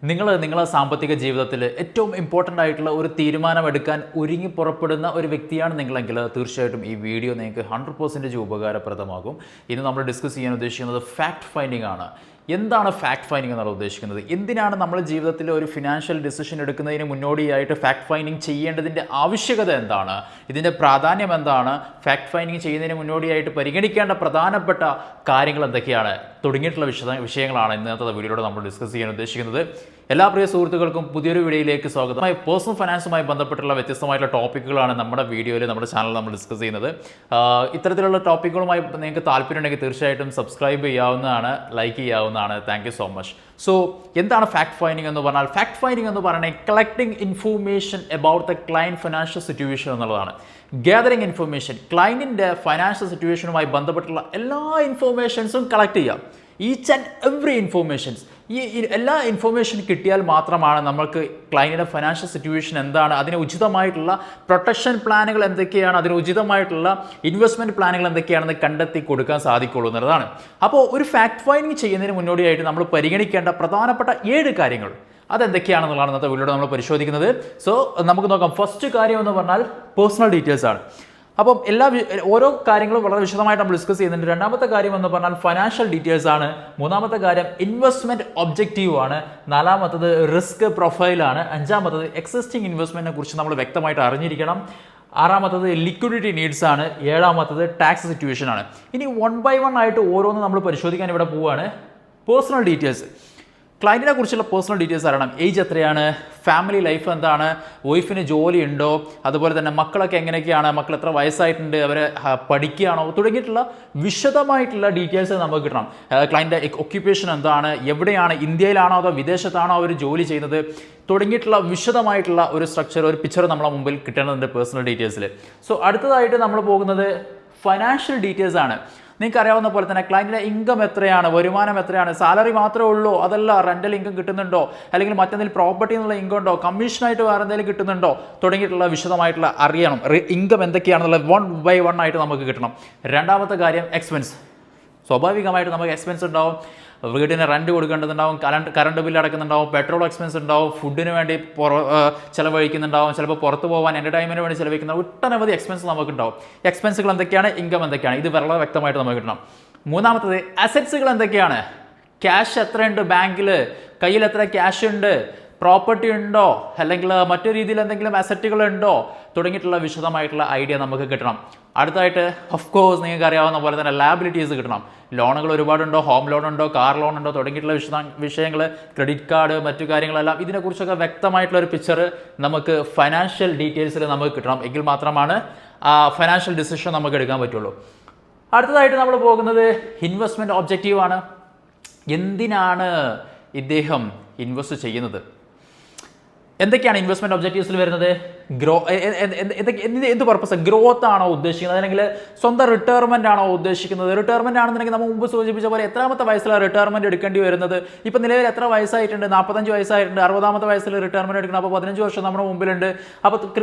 നിങ്ങളുടെ സാമ്പത്തിക ജീവിതത്തിൽ ഏറ്റവും ഇമ്പോർട്ടൻ്റ് ആയിട്ടുള്ള ഒരു തീരുമാനമെടുക്കാൻ ഒരുങ്ങി പുറപ്പെടുന്ന ഒരു വ്യക്തിയാണ് നിങ്ങളെങ്കിൽ തീർച്ചയായിട്ടും ഈ വീഡിയോ നിങ്ങൾക്ക് 100% ഉപകാരപ്രദമാകും. ഇന്ന് നമ്മൾ ഡിസ്കസ് ചെയ്യാൻ ഉദ്ദേശിക്കുന്നത് ഫാക്ട് ഫൈൻഡിംഗ് ആണ്. എന്താണ് ഫാക്ട് ഫൈൻഡിംഗ് എന്നാണ് ഉദ്ദേശിക്കുന്നത്? എന്തിനാണ് നമ്മൾ ജീവിതത്തിൽ ഒരു ഫിനാൻഷ്യൽ ഡിസിഷൻ എടുക്കുന്നതിന് മുന്നോടിയായിട്ട് ഫാക്ട് ഫൈൻഡിംഗ് ചെയ്യേണ്ടതിൻ്റെ ആവശ്യകത എന്താണ്, ഇതിൻ്റെ പ്രാധാന്യം എന്താണ്, ഫാക്ട് ഫൈൻഡിംഗ് ചെയ്യുന്നതിന് മുന്നോടിയായിട്ട് പരിഗണിക്കേണ്ട പ്രധാനപ്പെട്ട കാര്യങ്ങൾ എന്തൊക്കെയാണ് തുടങ്ങിയിട്ടുള്ള വിഷയങ്ങളാണ് ഇന്നത്തെ വീഡിയോയിലൂടെ നമ്മൾ ഡിസ്കസ് ചെയ്യാൻ ഉദ്ദേശിക്കുന്നത്. എല്ലാ പ്രിയ സുഹൃത്തുക്കൾക്കും പുതിയൊരു വീഡിയോയിലേക്ക് സ്വാഗതം. പേഴ്സണൽ ഫൈനാൻസുമായി ബന്ധപ്പെട്ടുള്ള വ്യത്യസ്തമായിട്ടുള്ള ടോപ്പിക്കുകളാണ് നമ്മുടെ വീഡിയോയിൽ നമ്മുടെ ചാനലിൽ നമ്മൾ ഡിസ്കസ് ചെയ്യുന്നത്. ഇത്തരത്തിലുള്ള ടോപ്പിക്കുകളുമായി നിങ്ങൾക്ക് താല്പര്യമുണ്ടെങ്കിൽ തീർച്ചയായിട്ടും സബ്സ്ക്രൈബ് ചെയ്യാവുന്നതാണ്, ലൈക്ക് ചെയ്യാവുന്നതാണ്. Thank you so much. So എന്താണ് ഫാക്ട് ഫൈൻഡിംഗ് എന്ന് പറഞ്ഞാൽ? ഫാക്ട് ഫൈൻഡിംഗ് എന്ന് പറയുന്നത് collecting information about the client financial situation എന്നുള്ളതാണ്. ഗ്യാതറിങ് ഇൻഫർമേഷൻ, ക്ലയൻറ്റിൻ്റെ ഫൈനാൻഷ്യൽ സിറ്റുവേഷനുമായി ബന്ധപ്പെട്ടുള്ള എല്ലാ ഇൻഫോർമേഷൻസും കളക്ട് ചെയ്യാം. ഈച്ച് ആൻഡ് എവറി ഇൻഫോർമേഷൻസ്, ഈ എല്ലാ ഇൻഫോർമേഷൻ കിട്ടിയാൽ മാത്രമാണ് നമുക്ക് ക്ലയൻറ്റിൻ്റെ ഫൈനാൻഷ്യൽ സിറ്റുവേഷൻ എന്താണ്, അതിന് ഉചിതമായിട്ടുള്ള പ്രൊട്ടക്ഷൻ പ്ലാനുകൾ എന്തൊക്കെയാണ്, അതിന് ഉചിതമായിട്ടുള്ള ഇൻവെസ്റ്റ്മെൻറ്റ് പ്ലാനുകൾ എന്തൊക്കെയാണെന്ന് കണ്ടെത്തി കൊടുക്കാൻ സാധിക്കുള്ളൂ എന്നുള്ളതാണ്. അപ്പോൾ ഒരു ഫാക്ട് ഫൈൻഡിംഗ് ചെയ്യുന്നതിന് മുന്നോടിയായിട്ട് നമ്മൾ പരിഗണിക്കേണ്ട പ്രധാനപ്പെട്ട 7 കാര്യങ്ങൾ അതെന്തൊക്കെയാണെന്നുള്ളതാണ് ഇന്നത്തെ വീഡിയോയിൽ നമ്മൾ പരിശോധിക്കുന്നത്. സോ നമുക്ക് നോക്കാം. ഫസ്റ്റ് കാര്യം എന്ന് പറഞ്ഞാൽ പേഴ്സണൽ ഡീറ്റെയിൽസ് ആണ്. അപ്പം ഓരോ കാര്യങ്ങളും വളരെ വിശദമായിട്ട് നമ്മൾ ഡിസ്കസ് ചെയ്യുന്നുണ്ട്. രണ്ടാമത്തെ കാര്യം എന്ന് പറഞ്ഞാൽ ഫൈനാൻഷ്യൽ ഡീറ്റെയിൽസ് ആണ്. മൂന്നാമത്തെ കാര്യം ഇൻവെസ്റ്റ്മെന്റ് ഒബ്ജക്റ്റീവ് ആണ്. നാലാമത്തത് റിസ്ക് പ്രൊഫൈലാണ്. അഞ്ചാമത്തത് എക്സിസ്റ്റിംഗ് ഇൻവെസ്റ്റ്മെന്റിനെ കുറിച്ച് നമ്മൾ വ്യക്തമായിട്ട് അറിഞ്ഞിരിക്കണം. ആറാമത്തത് ലിക്വിഡിറ്റി നീഡ്സ് ആണ്. ഏഴാമത്തത് ടാക്സ് സിറ്റുവേഷൻ ആണ്. ഇനി 1 by 1 ആയിട്ട് ഓരോന്ന് നമ്മൾ പരിശോധിക്കാൻ ഇവിടെ പോവുകയാണ്. പേഴ്സണൽ ഡീറ്റെയിൽസ്, ക്ലയൻറ്റിനെ കുറിച്ചുള്ള പേഴ്സണൽ ഡീറ്റെയിൽസ് അറിയണം. ഏജ് എത്രയാണ്, ഫാമിലി ലൈഫ് എന്താണ്, വൈഫിന് ജോലി ഉണ്ടോ, അതുപോലെ തന്നെ മക്കളൊക്കെ എങ്ങനെയൊക്കെയാണ്, മക്കൾ എത്ര വയസ്സായിട്ടുണ്ട്, അവർ പഠിക്കുകയാണോ, തുടങ്ങിയിട്ടുള്ള വിശദമായിട്ടുള്ള ഡീറ്റെയിൽസ് നമുക്ക് കിട്ടണം. ക്ലയൻറ്റ് ഒക്യുപ്പേഷൻ എന്താണ്, എവിടെയാണ്, ഇന്ത്യയിലാണോ അതോ വിദേശത്താണോ അവർ ജോലി ചെയ്യുന്നത്, തുടങ്ങിയിട്ടുള്ള വിശദമായിട്ടുള്ള ഒരു സ്ട്രക്ചർ, ഒരു പിക്ചർ നമ്മളെ മുമ്പിൽ കിട്ടേണ്ടതുണ്ട് പേഴ്സണൽ ഡീറ്റെയിൽസിൽ. സോ അടുത്തതായിട്ട് നമ്മൾ പോകുന്നത് ഫൈനാൻഷ്യൽ ഡീറ്റെയിൽസ് ആണ്. നിങ്ങൾക്ക് അറിയാവുന്ന പോലെ തന്നെ ക്ലയൻറ്റിൻ്റെ ഇൻകം എത്രയാണ്, വരുമാനം എത്രയാണ്, സാലറി മാത്രമേ ഉള്ളൂ, അതല്ല റെൻ്റൽ ഇൻകം കിട്ടുന്നുണ്ടോ, അല്ലെങ്കിൽ മറ്റെന്തെങ്കിലും പ്രോപ്പർട്ടി എന്നുള്ള ഇൻകം ഉണ്ടോ, കമ്മീഷനായിട്ട് വേറെ എന്തെങ്കിലും കിട്ടുന്നുണ്ടോ, തുടങ്ങിയിട്ടുള്ള വിശദമായിട്ടുള്ള അറിയണം. ഇൻകം എന്തൊക്കെയാണെന്നുള്ളത് 1 by 1 ആയിട്ട് നമുക്ക് കിട്ടണം. രണ്ടാമത്തെ കാര്യം എക്സ്പെൻസ്. സ്വാഭാവികമായിട്ട് നമുക്ക് എക്സ്പെൻസ് ഉണ്ടാവും. വീടിന് റെൻറ്റ് കൊടുക്കേണ്ടതുണ്ടാവും, കറണ്ട് ബില്ല് അടക്കുന്നുണ്ടാവും, പെട്രോൾ എക്സ്പെൻസ് ഉണ്ടാവും, ഫുഡിന് വേണ്ടി ചിലവഴിക്കുന്നുണ്ടാവും, ചിലപ്പോൾ പുറത്ത് പോകാൻ എൻ്റർടൈൻമെൻറ്റിന് വേണ്ടി ചിലവഴിക്കുന്ന ഒട്ടനവധി എക്സ്പെൻസ് നമുക്കുണ്ടാവും. എക്സ്പെൻസുകൾ എന്തൊക്കെയാണ്, ഇൻകം എന്തൊക്കെയാണ്, ഇത് വളരെ വ്യക്തമായിട്ട് നമുക്ക് കിട്ടണം. മൂന്നാമത്തത് അസറ്റ്സുകൾ എന്തൊക്കെയാണ്, ക്യാഷ് എത്രയുണ്ട് ബാങ്കിൽ, കയ്യിൽ എത്ര ക്യാഷ് ഉണ്ട്, പ്രോപ്പർട്ടി ഉണ്ടോ, അല്ലെങ്കിൽ മറ്റു രീതിയിൽ എന്തെങ്കിലും അസറ്റുകൾ ഉണ്ടോ, തുടങ്ങിയിട്ടുള്ള വിശദമായിട്ടുള്ള ഐഡിയ നമുക്ക് കിട്ടണം. അടുത്തായിട്ട് ഓഫ് കോഴ്സ് നിങ്ങൾക്ക് അറിയാവുന്ന പോലെ തന്നെ ലാബിലിറ്റീസ് കിട്ടണം. ലോണുകൾ ഒരുപാടുണ്ടോ, ഹോം ലോൺ ഉണ്ടോ, കാർ ലോൺ ഉണ്ടോ, തുടങ്ങിയിട്ടുള്ള വിഷയങ്ങൾ, ക്രെഡിറ്റ് കാർഡ്, മറ്റു കാര്യങ്ങളെല്ലാം ഇതിനെക്കുറിച്ചൊക്കെ വ്യക്തമായിട്ടുള്ള ഒരു പിക്ചർ നമുക്ക് ഫൈനാൻഷ്യൽ ഡീറ്റെയിൽസിൽ നമുക്ക് കിട്ടണം. എങ്കിൽ മാത്രമാണ് ഫൈനാൻഷ്യൽ ഡിസിഷൻ നമുക്ക് എടുക്കാൻ പറ്റുള്ളൂ. അടുത്തതായിട്ട് നമ്മൾ പോകുന്നത് ഇൻവെസ്റ്റ്മെൻറ്റ് ഒബ്ജക്റ്റീവ് ആണ്. എന്തിനാണ് ഇദ്ദേഹം ഇൻവെസ്റ്റ് ചെയ്യുന്നത്, എന്തൊക്കെയാണ് ഇൻവെസ്റ്റ്മെൻറ്റ് ഒബ്ജക്റ്റീവ്സിൽ വരുന്നത്? എന്ത് പർപ്പസ്, ഗ്രോത്ത് ആണോ ഉദ്ദേശിക്കുന്നത്, അല്ലെങ്കിൽ സ്വന്തം റിട്ടയർമെൻ്റ് ആണോ ഉദ്ദേശിക്കുന്നത്? റിട്ടയർമെൻ്റ് ആണെന്നുണ്ടെങ്കിൽ നമ്മൾ മുമ്പ് സൂചിപ്പിച്ച പോലെ എത്രാമത്തെ വയസ്സിലാണ് റിട്ടയർമെൻറ്റ് എടുക്കേണ്ടി വരുന്നത്? ഇപ്പം നിലവിൽ എത്ര വയസ്സായിട്ടുണ്ട്? 45 വയസ്സായിട്ടുണ്ട്. 60ാമത്തെ വയസ്സിൽ റിട്ടയർമെൻറ്റ് എടുക്കണം. അപ്പോൾ 15 വർഷം നമ്മുടെ മുമ്പിലുണ്ട്. അപ്പോൾ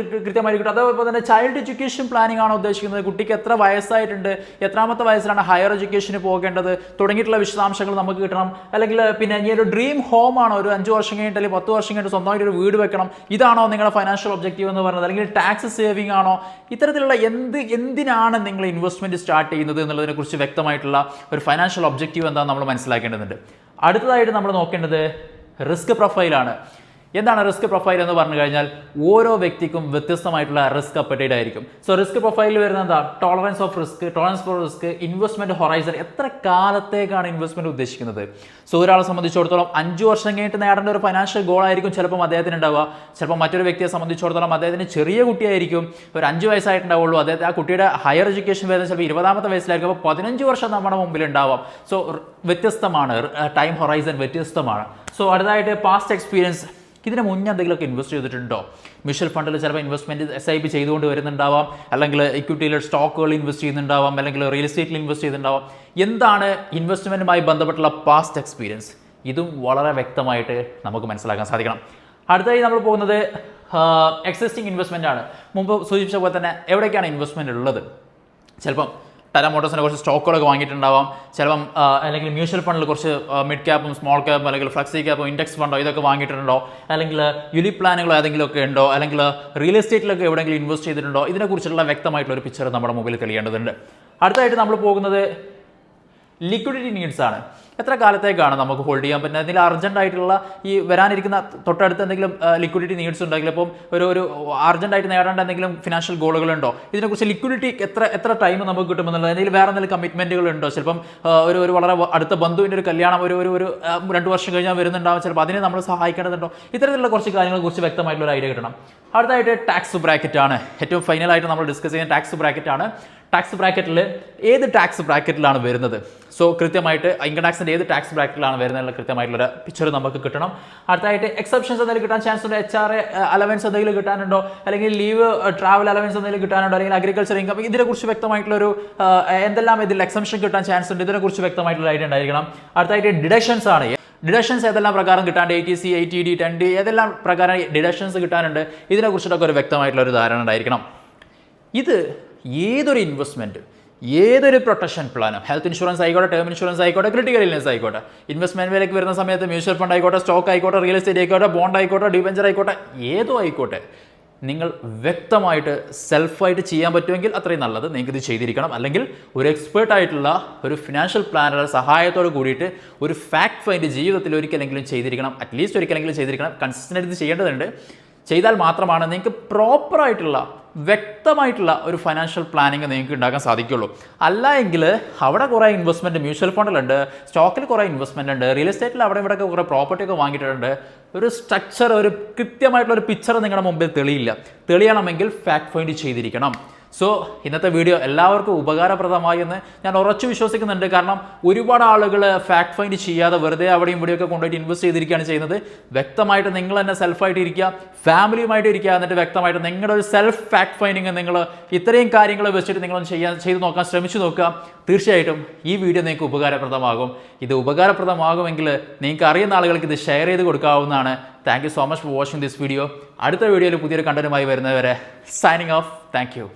കൃത്യമായി കിട്ടും. അതേപോലെ തന്നെ ചൈൽഡ് എഡ്യൂക്കേഷൻ പ്ലാനിംഗ് ആണോ ഉദ്ദേശിക്കുന്നത്? കുട്ടിക്ക് എത്ര വയസ്സായിട്ടുണ്ട്, എത്രാമത്തെ വയസ്സിലാണ് ഹയർ എഡ്യൂക്കേഷന് പോകേണ്ടത്, തുടങ്ങിയിട്ടുള്ള വിശദാംശങ്ങൾ നമുക്ക് കിട്ടണം. അല്ലെങ്കിൽ പിന്നെ ഇനി ഒരു ഡ്രീം ഹോം ആണോ, ഒരു 5 വർഷം കഴിഞ്ഞിട്ട് അല്ലെങ്കിൽ 10 വർഷം കഴിഞ്ഞിട്ട് സ്വന്തമായിട്ട് ഒരു വീട് വെക്കണം, ഇതാണോ നിങ്ങളുടെ ഫൈനാൻഷ്യൽ ഒബ്ജക്റ്റീവ് എന്ന് പറയുന്നത്? അല്ലെങ്കിൽ ടാക്സ് സേവിംഗ് ആണോ? ഇത്തരത്തിലുള്ള എന്തിനാണ് നിങ്ങൾ ഇൻവെസ്റ്റ്മെന്റ് സ്റ്റാർട്ട് ചെയ്യുന്നത് എന്നുള്ളതിനെ കുറിച്ച് വ്യക്തമായിട്ടുള്ള ഒരു ഫൈനാൻഷ്യൽ ഒബ്ജക്റ്റീവ് എന്താണെന്ന് നമ്മൾ മനസ്സിലാക്കേണ്ടതുണ്ട്. അടുത്തതായിട്ട് നമ്മൾ നോക്കേണ്ടത് റിസ്ക് പ്രൊഫൈലാണ്. എന്താണ് റിസ്ക് പ്രൊഫൈൽ എന്ന് പറഞ്ഞു കഴിഞ്ഞാൽ ഓരോ വ്യക്തിക്കും വ്യത്യസ്തമായിട്ടുള്ള റിസ്ക് അപ്പറ്റൈറ്റ് ആയിരിക്കും. സോ റിസ്ക് പ്രൊഫൈലിൽ വരുന്ന എന്താ, tolerance of risk, tolerance four risk, investment horizon, എത്ര കാലത്തേക്കാണ് ഇൻവെസ്റ്റ്മെന്റ് ഉദ്ദേശിക്കുന്നത്. സോ ഒരാളെ സംബന്ധിച്ചിടത്തോളം 5 വർഷം കഴിഞ്ഞിട്ട് നേടേണ്ട ഒരു ഫൈനാൻഷ്യൽ ഗോൾ ആയിരിക്കും ചിലപ്പോൾ അദ്ദേഹത്തിന് ഉണ്ടാവുക. ചിലപ്പോൾ മറ്റൊരു വ്യക്തിയെ സംബന്ധിച്ചിടത്തോളം അദ്ദേഹത്തിന് ചെറിയ കുട്ടിയായിരിക്കും, ഒരു 5 വയസ്സായിട്ടുണ്ടാവുള്ളൂ. അദ്ദേഹത്തെ ആ കുട്ടിയുടെ ഹയർ എഡ്യൂക്കേഷൻ വരുന്നത് ചിലപ്പോൾ 20ാമത്തെ വയസ്സിലായിരിക്കും. അപ്പോൾ 15 വർഷം നമ്മുടെ മുമ്പിൽ ഉണ്ടാവാം. സോ വ്യത്യസ്തമാണ്, ടൈം ഹൊറൈസൺ വ്യത്യസ്തമാണ്. സോ അടുത്തതായിട്ട് പാസ്റ്റ് എക്സ്പീരിയൻസ്, ഇതിന് മുന്നേ എന്തെങ്കിലുമൊക്കെ ഇൻവെസ്റ്റ് ചെയ്തിട്ടുണ്ടോ? മ്യൂച്വൽ ഫണ്ടിൽ ചിലപ്പോൾ ഇൻവെസ്റ്റ്മെൻറ്റ് SIP ചെയ്തുകൊണ്ട് വരുന്നുണ്ടാവാം, അല്ലെങ്കിൽ ഇക്വിറ്റിയിൽ സ്റ്റോക്കുകൾ ഇൻവെസ്റ്റ് ചെയ്യുന്നുണ്ടാവാം, അല്ലെങ്കിൽ റിയൽ എസ്റ്റേറ്റിൽ ഇൻവെസ്റ്റ് ചെയ്തിട്ടുണ്ടാവാം. എന്താണ് ഇൻവെസ്റ്റ്മെൻറ്റുമായി ബന്ധപ്പെട്ടുള്ള പാസ്റ്റ് എക്സ്പീരിയൻസ്? ഇതും വളരെ വ്യക്തമായിട്ട് നമുക്ക് മനസ്സിലാക്കാൻ സാധിക്കണം. അടുത്തായി നമ്മൾ പോകുന്നത് എക്സിസ്റ്റിംഗ് ഇൻവെസ്റ്റ്മെൻ്റ് ആണ്. മുമ്പ് സൂചിപ്പിച്ച പോലെ തന്നെ എവിടേക്കാണ് ഇൻവെസ്റ്റ്മെൻറ്റ് ഉള്ളത്? ചിലപ്പം ടാറ്റ മോട്ടോഴ്സിൻ്റെ കുറച്ച് സ്റ്റോക്കുകളൊക്കെ വാങ്ങിയിട്ടുണ്ടാവാം, ചിലപ്പം അല്ലെങ്കിൽ മ്യൂച്വൽ ഫണ്ടിൽ കുറച്ച് മിഡ് ക്യാപ്പും സ്മോൾ ക്യാപ്പും അല്ലെങ്കിൽ ഫ്ലക്സി ക്യാപ്പും ഇൻഡെക്സ് ഫണ്ടോ ഇതൊക്കെ വാങ്ങിയിട്ടുണ്ടോ, അല്ലെങ്കിൽ യൂണിറ്റ് പ്ലാനുകളോ ഏതെങ്കിലും ഒക്കെ ഉണ്ടോ, അല്ലെങ്കിൽ റിയൽ എസ്റ്റേറ്റിലൊക്കെ എവിടെയെങ്കിലും ഇൻവെസ്റ്റ് ചെയ്തിട്ടുണ്ടോ, ഇതിനെക്കുറിച്ചുള്ള വ്യക്തമായിട്ടുള്ള ഒരു പിക്ചർ നമ്മുടെ മുമ്പിൽ തെളിയേണ്ടതുണ്ട്. അടുത്തായിട്ട് നമ്മൾ പോകുന്നത് ലിക്വിഡിറ്റി നീഡ്സ് ആണ്. എത്ര കാലത്തേക്കാണ് നമുക്ക് ഹോൾഡ് ചെയ്യാൻ പറ്റുന്നത്? എന്തെങ്കിലും അർജന്റ് ആയിട്ടുള്ള ഈ വരാനിരിക്കുന്ന തൊട്ടടുത്ത് എന്തെങ്കിലും ലിക്വിഡിറ്റി നീഡ്സ് ഉണ്ടെങ്കിൽ ഇപ്പം ഒരു അർജന്റായിട്ട് നേടേണ്ട എന്തെങ്കിലും ഫിനാൻഷ്യൽ ഗോളുകളുണ്ടോ, ഇതിനെക്കുറിച്ച് ലിക്വിഡിറ്റി എത്ര ടൈം നമുക്ക് കിട്ടുമെന്നുള്ളത്, എന്തെങ്കിലും വേറെ എന്തെങ്കിലും കമ്മിറ്റ്മെന്റുകൾ ഉണ്ടോ, ചിലപ്പം ഒരു വളരെ അടുത്ത ബന്ധുവിൻ്റെ ഒരു കല്യാണം ഒരു 2 വർഷം കഴിഞ്ഞാൽ വരുന്നുണ്ടാവും, ചിലപ്പോൾ അതിനെ നമ്മൾ സഹായിക്കേണ്ടതുണ്ടോ, ഇത്തരത്തിലുള്ള കുറച്ച് കാര്യങ്ങളെ കുറിച്ച് വ്യക്തമായിട്ടുള്ള ഒരു ഐഡിയ കിട്ടണം. അടുത്തായിട്ട് ടാക്സ് ബ്രാക്കറ്റ് ആണ്. ഏറ്റവും ഫൈനലായിട്ട് നമ്മൾ ഡിസ്കസ് ചെയ്യുന്ന ടാക്സ് ബ്രാക്കറ്റ് ആണ്. ടാക്സ് ബ്രാക്കറ്റിൽ ഏത് ടാക്സ് ബ്രാക്കറ്റിലാണ് വരുന്നത്, സോ കൃത്യമായിട്ട് ഇൻകം ടാക്സിൻ്റെ ഏത് ടാക്സ് ബ്രാക്കറ്റിലാണ് വരുന്നതിനുള്ള കൃത്യമായിട്ടുള്ള പിക്ചർ നമുക്ക് കിട്ടണം. അടുത്തായിട്ട് എക്സെപ്ഷൻസ് എന്തെങ്കിലും കിട്ടാൻ ചാൻസ് ഉണ്ടോ, HRA അലവൻസ് എന്തെങ്കിലും കിട്ടാനുണ്ടോ, അല്ലെങ്കിൽ ലീവ് ട്രാവൽ അലവൻസ് എന്തെങ്കിലും കിട്ടാനുണ്ടോ, അല്ലെങ്കിൽ അഗ്രികൾച്ചർ ഇൻകം, ഇതിനെക്കുറിച്ച് വ്യക്തമായിട്ടുള്ളൊരു എന്തെല്ലാം ഇതിൽ എക്സംഷൻ കിട്ടാൻ ചാൻസ് ഉണ്ട്, ഇതിനെക്കുറിച്ച് വ്യക്തമായിട്ടുള്ള ഐഡിയ ഉണ്ടായിരിക്കണം. അടുത്തായിട്ട് ഡിഡക്ഷൻസ് ആണ്. ഡിഡക്ഷൻസ് ഏതെല്ലാം പ്രകാരം കിട്ടാണ്ട്, ATC, ATD, 10D ഏതെല്ലാം പ്രകാരം ഡിഡക്ഷൻസ് കിട്ടാനുണ്ട്, ഇതിനെക്കുറിച്ചിട്ടൊക്കെ ഒരു വ്യക്തമായിട്ടുള്ള ഒരു ധാരണ ഉണ്ടായിരിക്കണം. ഇത് ഏതൊരു ഇൻവെസ്റ്റ്മെൻറ്റ്, ഏതൊരു പ്രൊട്ടക്ഷൻ പ്ലാനും, ഹെൽത്ത് ഇൻഷുറൻസ് ആയിക്കോട്ടെ, ടേം ഇൻഷുറൻസ് ആയിക്കോട്ടെ, ക്രിട്ടിക്കൽ ഇൽനെസ് ആയിക്കോട്ടെ, ഇൻവെസ്റ്റ്മെൻറ്റിലേക്ക് വരുന്ന സമയത്ത് മ്യൂച്വൽ ഫണ്ട് ആയിക്കോട്ടെ, സ്റ്റോക്ക് ആയിക്കോട്ടെ, റിയൽ എസ്റ്റേറ്റ് ആയിക്കോട്ടെ, ബോണ്ട് ആയിക്കോട്ടെ, ഡിബെഞ്ചർ ആയിക്കോട്ടെ, ഏതോ ആയിക്കോട്ടെ, നിങ്ങൾ വ്യക്തമായിട്ട് സെൽഫായിട്ട് ചെയ്യാൻ പറ്റുമെങ്കിൽ അത്രയും നല്ലത്, നിങ്ങൾക്ക് ഇത് ചെയ്തിരിക്കണം. അല്ലെങ്കിൽ ഒരു എക്സ്പേർട്ടായിട്ടുള്ള ഒരു ഫിനാൻഷ്യൽ പ്ലാനറുടെ സഹായത്തോട് കൂടിയിട്ട് ഒരു ഫാക്ട് ഫൈൻഡ് ജീവിതത്തിൽ ഒരിക്കലെങ്കിലും ചെയ്തിരിക്കണം, അറ്റ്ലീസ്റ്റ് ഒരിക്കലെങ്കിലും ചെയ്തിരിക്കണം. കൺസിസ്റ്റൻ്റ് ഇത് ചെയ്യേണ്ടതുണ്ട്. ചെയ്താൽ മാത്രമാണ് നിങ്ങൾക്ക് പ്രോപ്പറായിട്ടുള്ള വ്യക്തമായിട്ടുള്ള ഒരു ഫൈനാൻഷ്യൽ പ്ലാനിങ് നിങ്ങൾക്ക് ഉണ്ടാക്കാൻ സാധിക്കുള്ളൂ. അല്ല എങ്കിൽ അവിടെ കുറേ ഇൻവെസ്റ്റ്മെൻറ്റ് മ്യൂച്വൽ ഫണ്ടിലുണ്ട്, സ്റ്റോക്കിൽ കുറേ ഇൻവെസ്റ്റ്മെൻ്റ് ഉണ്ട്, റിയൽ എസ്റ്റേറ്റിൽ അവിടെ ഇവിടെയൊക്കെ കുറേ പ്രോപ്പർട്ടി ഒക്കെ വാങ്ങിയിട്ടുണ്ട്, ഒരു സ്ട്രക്ചർ, ഒരു കൃത്യമായിട്ടുള്ള ഒരു പിക്ചർ നിങ്ങളുടെ മുമ്പിൽ തെളിയില്ല. തെളിയണമെങ്കിൽ ഫാക്ട് ഫൈൻഡ് ചെയ്തിരിക്കണം. സോ ഇന്നത്തെ വീഡിയോ എല്ലാവർക്കും ഉപകാരപ്രദമായി എന്ന് ഞാൻ ഉറച്ചു വിശ്വസിക്കുന്നുണ്ട്. കാരണം ഒരുപാട് ആളുകൾ ഫാക്ട് ഫൈൻഡ് ചെയ്യാതെ വെറുതെ അവിടെയും ഇവിടെയൊക്കെ കൊണ്ടുപോയിട്ട് ഇൻവെസ്റ്റ് ചെയ്തിരിക്കുകയാണ് ചെയ്യുന്നത്. വ്യക്തമായിട്ട് നിങ്ങൾ തന്നെ സെൽഫായിട്ട് ഇരിക്കുക, ഫാമിലിയുമായിട്ട് ഇരിക്കുക, എന്നിട്ട് വ്യക്തമായിട്ട് നിങ്ങളുടെ ഒരു സെൽഫ് ഫാക്ട് ഫൈൻഡിങ് നിങ്ങൾ ഇത്രയും കാര്യങ്ങൾ വെച്ചിട്ട് നിങ്ങളൊന്ന് ചെയ്ത് നോക്കാൻ ശ്രമിച്ചു നോക്കുക. തീർച്ചയായിട്ടും ഈ വീഡിയോ നിങ്ങൾക്ക് ഉപകാരപ്രദമാകും. ഇത് ഉപകാരപ്രദമാകുമെങ്കിൽ നിങ്ങൾക്ക് അറിയുന്ന ആളുകൾക്ക് ഇത് ഷെയർ ചെയ്ത് കൊടുക്കാവുന്നതാണ്. Thank you so much for watching this video. അടുത്ത വീഡിയോയിൽ പുതിയൊരു കണ്ടന്റുമായി വരുന്നവരെ സൈനിങ് ഓഫ്. Thank you.